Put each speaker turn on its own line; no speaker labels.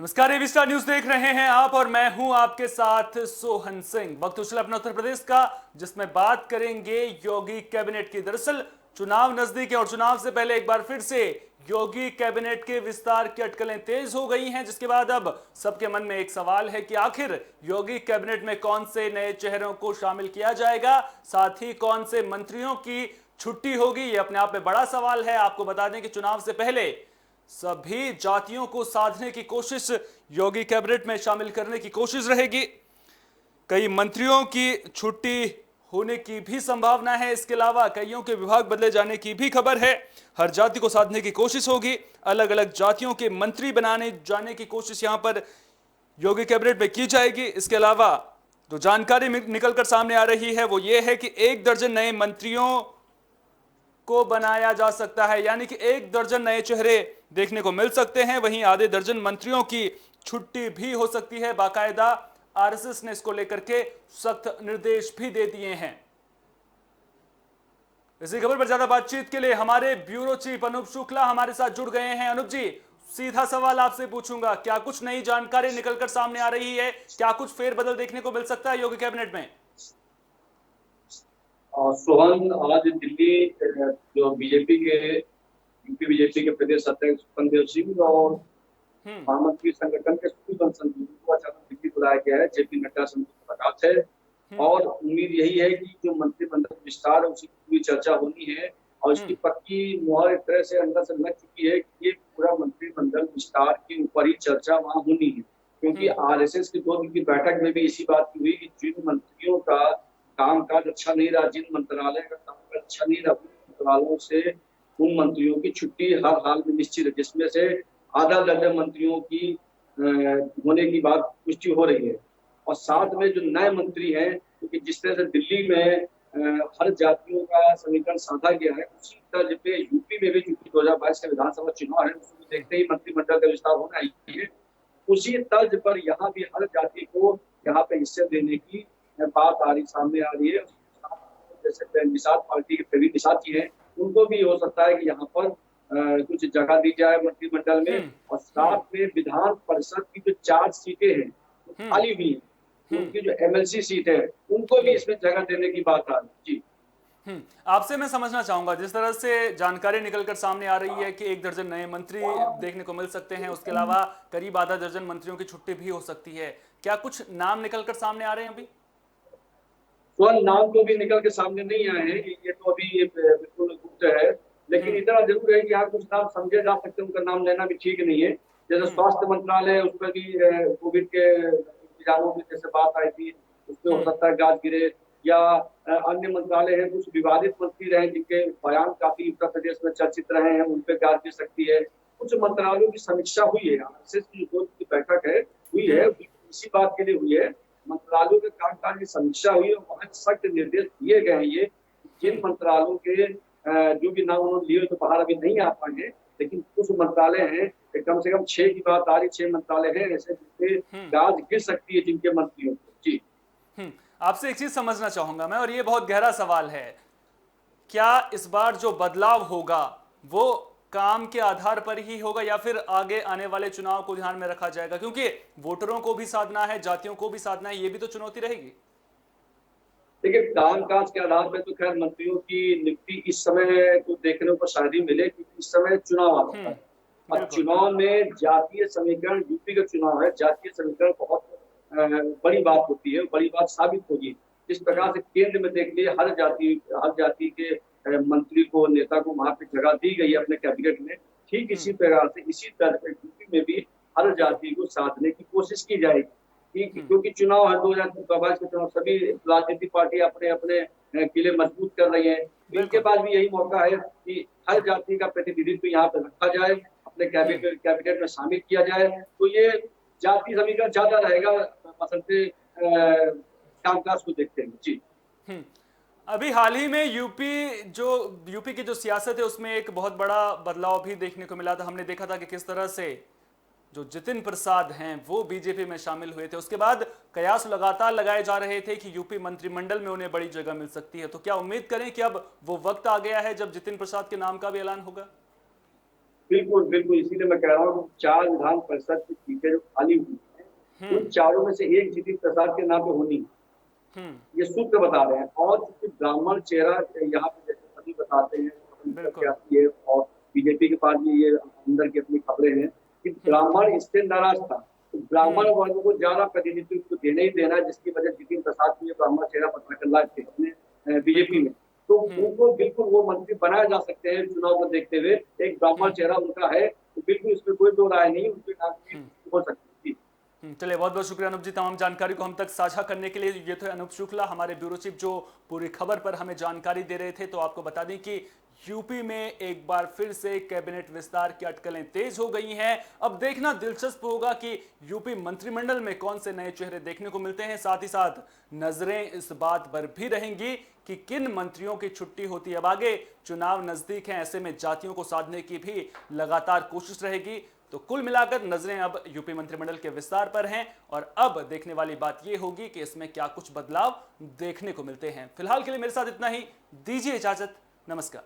नमस्कार, AB star news देख रहे हैं आप और मैं हूं आपके साथ सोहन सिंह। वक्त उछला अपना उत्तर प्रदेश का, जिसमें बात करेंगे योगी कैबिनेट की। दरअसल चुनाव नजदीक है और चुनाव से पहले एक बार फिर से योगी कैबिनेट के विस्तार की अटकलें तेज हो गई हैं, जिसके बाद अब सबके मन में एक सवाल है कि आखिर योगी कैबिनेट में कौन से नए चेहरों को शामिल किया जाएगा, साथ ही कौन से मंत्रियों की छुट्टी होगी। ये अपने आप में बड़ा सवाल है। आपको बता दें कि चुनाव से पहले सभी जातियों को साधने की कोशिश योगी कैबिनेट में शामिल करने की कोशिश रहेगी। कई मंत्रियों की छुट्टी होने की भी संभावना है। इसके अलावा कईयों के विभाग बदले जाने की भी खबर है। हर जाति को साधने की कोशिश होगी। अलग अलग जातियों के मंत्री बनाने जाने की कोशिश यहां पर योगी कैबिनेट में की जाएगी। इसके अलावा जो जानकारी निकलकर सामने आ रही है वो ये है कि 1 दर्जन नए मंत्रियों को बनाया जा सकता है, यानी कि 1 दर्जन नए चेहरे देखने को मिल सकते हैं। वहीं आधे दर्जन मंत्रियों की छुट्टी भी हो सकती है। बाकायदा आरएसएस ने इसको लेकर के सख्त निर्देश भी दे दिए हैं। इसी खबर पर ज्यादा बातचीत के लिए हमारे ब्यूरो चीफ अनूप शुक्ला हमारे साथ जुड़ गए हैं। अनूप जी, सीधा सवाल आपसे पूछूंगा, क्या कुछ नई जानकारी निकलकर सामने आ रही है? क्या कुछ फेरबदल देखने को मिल सकता है योगी कैबिनेट में?
सोहन, आज दिल्ली जो यूपी बीजेपी के प्रदेश अध्यक्ष सुखदेव सिंह और
हम्म।
महामंत्री संगठन के सुब्रत संजू को अचानक दिल्ली बुलाया गया है। जेपी नड्डा से उनकी मुलाकात है
हम्म।
और उम्मीद यही है कि जो मंत्रिमंडल विस्तार है उसकी पूरी चर्चा होनी है और इसकी
हम्म।
पक्की मुहर एक तरह से अंदर से लग चुकी है कि ये पूरा मंत्रिमंडल विस्तार के ऊपर ही चर्चा वहां होनी है, क्योंकि
हम्म।
आरएसएस की 2 दिन की बैठक में भी इसी बात की हुई कि जिन मंत्रियों का कामकाज अच्छा नहीं रहा, जिन मंत्रालय का कामकाज अच्छा नहीं रहा, उन मंत्रालयों से उन मंत्रियों की छुट्टी हर हाल में निश्चित है, जिसमें से आधा दर्जन मंत्रियों की होने की बात पुष्टि हो रही है। और साथ में जो नए मंत्री हैं, क्योंकि जिस तरह से दिल्ली में हर जातियों का समीकरण साधा गया है, उसी तर्ज पे यूपी में भी चूंकि 2022 के विधानसभा चुनाव है, उसको देखते ही मंत्रिमंडल का विस्तार होना ही है। उसी तर्ज पर यहाँ भी हर जाति को यहाँ पे हिस्से देने की बात सामने आ रही है। जैसे निषाद पार्टी के प्रवीण निषाद जी हैं, उनको भी हो सकता है कि यहाँ पर कुछ जगह दी जाए मंत्रिमंडल में।
हम्म।
और
हम्म।
साथ में विधान परिषद की जो 4 सीटें हैं वो
हम्म।
खाली हुई हैं,
हम्म।
उनकी जो एमएलसी सीट है उनको भी
हम्म।
इसमें जगह देने की बात आ रही है। जी,
आपसे मैं समझना चाहूंगा, जिस तरह से जानकारी निकलकर सामने आ रही है कि 1 दर्जन नए मंत्री देखने को मिल सकते हैं, उसके अलावा करीब आधा दर्जन मंत्रियों की छुट्टी भी हो सकती है। क्या कुछ नाम निकलकर सामने आ रहे हैं अभी?
तो नाम तो भी निकल के सामने नहीं आए हैं, ये तो अभी ये बिल्कुल गुप्त है। लेकिन
हम्म।
इतना जरूर है कि यहाँ कुछ नाम समझे जा सकते हैं, उनका नाम लेना भी ठीक नहीं है। जैसे
हम्म।
स्वास्थ्य मंत्रालय है, उसमें भी कोविड के इंतजामों की जैसे बात आई थी, उसमें हो
हम्म।
सकता है गाज गिरे। या अन्य मंत्रालय है, कुछ विवादित मंत्री रहे जिनके बयान काफी उत्तर प्रदेश में चर्चित रहे हैं, उन पर गाज गिर सकती है। कुछ मंत्रालयों की समीक्षा हुई है, आरएसएस की जो बैठक है हुई है,
हम्म।
इसी बात के लिए हुई है। मंत्रालयों के कामकाज की समीक्षा हुई और वहां सख्त निर्देश दिए गए हैं ये, जिन
हम्म।
मंत्रालयों के जो भी नाम उन्होंने लिए तो बाहर अभी नहीं आ पाएंगे, लेकिन कुछ मंत्रालय हैं, कम से कम 6 की बात आ रही, 6 मंत्रालय हैं ऐसे जिनपे
हम्म।
गाज गिर सकती है जिनके मंत्रियों को। जी,
हम्म। आपसे एक चीज समझना चाहूंगा मैं, और ये बहुत गहरा सवाल है। क्या इस बार जो बदलाव होगा वो काम के आधार पर ही होगा या फिर आगे आने वाले चुनाव को ध्यान में रखा जाएगा? क्योंकि वोटरों को भी साधना है, जातियों को भी साधना है, ये भी तो चुनौती रहेगी।
देखिए कामकाज के आधार पर तो खैर मंत्रियों की नियुक्ति इस समय तो देखने को शायद ही मिले, क्योंकि इस समय चुनाव आ रहा है और
बिल्कुल।
चुनाव में जातीय समीकरण, यूपी का चुनाव है, जातीय समीकरण बहुत बड़ी बात होती है, बड़ी बात साबित होगी। जिस
हम्म।
प्रकार से केंद्र में देख लिए हर जाति के मंत्री को, नेता को वहां पे जगह दी गई है अपने कैबिनेट में, ठीक इसी
हम्म।
प्रकार से इसी तरह से यूपी में भी हर जाति को साधने की कोशिश की जाएगी।
हम्म।
क्योंकि चुनाव है 2022 के चुनाव, सभी राजनीतिक पार्टी अपने अपने किले मजबूत कर रही है। इनके
बिल्कुल।
पास भी यही मौका है कि हर जाति का प्रतिनिधित्व यहाँ पे रखा जाए, अपने
हम्म।
कैबिनेट में शामिल किया जाए, तो ये जाति समीकरण ज्यादा रहेगा बसंते कामकाज को देखते हैं। जी,
हम्म। अभी हाल ही में यूपी की जो सियासत है उसमें एक बहुत बड़ा बदलाव भी देखने को मिला था। हमने देखा था कि किस तरह से जो जितिन प्रसाद हैं वो बीजेपी में शामिल हुए थे। उसके बाद कयास लगातार लगाए जा रहे थे कि यूपी मंत्रिमंडल में उन्हें बड़ी जगह मिल सकती है। तो क्या उम्मीद करें कि अब वो वक्त आ गया है जब जितिन प्रसाद के नाम का भी ऐलान होगा?
बिल्कुल बिल्कुल, इसीलिए मैं कह रहा हूँ 4 विधान परिषद की सीटें जो खाली हुई हैं, उन चारों में से एक जीतन प्रसाद के नाम पे होनी है। ये सूत्र बता रहे हैं। और चूंकि ब्राह्मण चेहरा यहाँ पे जैसे सभी बताते हैं, अपनी तरफ से
बिल्कुल।
आती है, और बीजेपी के पास भी ये अंदर की अपनी खबरें हैं कि ब्राह्मण इससे नाराज था, तो ब्राह्मण वर्ग को ज्यादा प्रतिनिधित्व देने ही देना, जिसकी वजह जीतन प्रसाद को ये ब्राह्मण चेहरा पता कर लाए थे अपने बीजेपी
बिल्कुल।
में। तो उनको बिल्कुल वो मंत्री बनाया जा सकते हैं चुनाव को देखते हुए। एक ब्राह्मण चेहरा उनका है, तो बिल्कुल इसमें कोई दो राय नहीं, उनके नाम की हो सकती है।
चलिए, बहुत बहुत शुक्रिया अनूप जी, तमाम जानकारी को हम तक साझा करने के लिए। ये थे अनूप शुक्ला, हमारे ब्यूरो चीफ, जो पूरी खबर पर हमें जानकारी दे रहे थे। तो आपको बता दें कि यूपी में एक बार फिर से कैबिनेट विस्तार की अटकलें तेज हो गई हैं। अब देखना दिलचस्प होगा कि यूपी मंत्रिमंडल में कौन से नए चेहरे देखने को मिलते हैं। साथ ही साथ नजरें इस बात पर भी रहेंगी कि किन मंत्रियों की छुट्टी होती है। अब आगे चुनाव नजदीक हैं, ऐसे में जातियों को साधने की भी लगातार कोशिश रहेगी। तो कुल मिलाकर नजरें अब यूपी मंत्रिमंडल के विस्तार पर हैं, और अब देखने वाली बात यह होगी कि इसमें क्या कुछ बदलाव देखने को मिलते हैं। फिलहाल के लिए मेरे साथ इतना ही, दीजिए इजाजत, नमस्कार।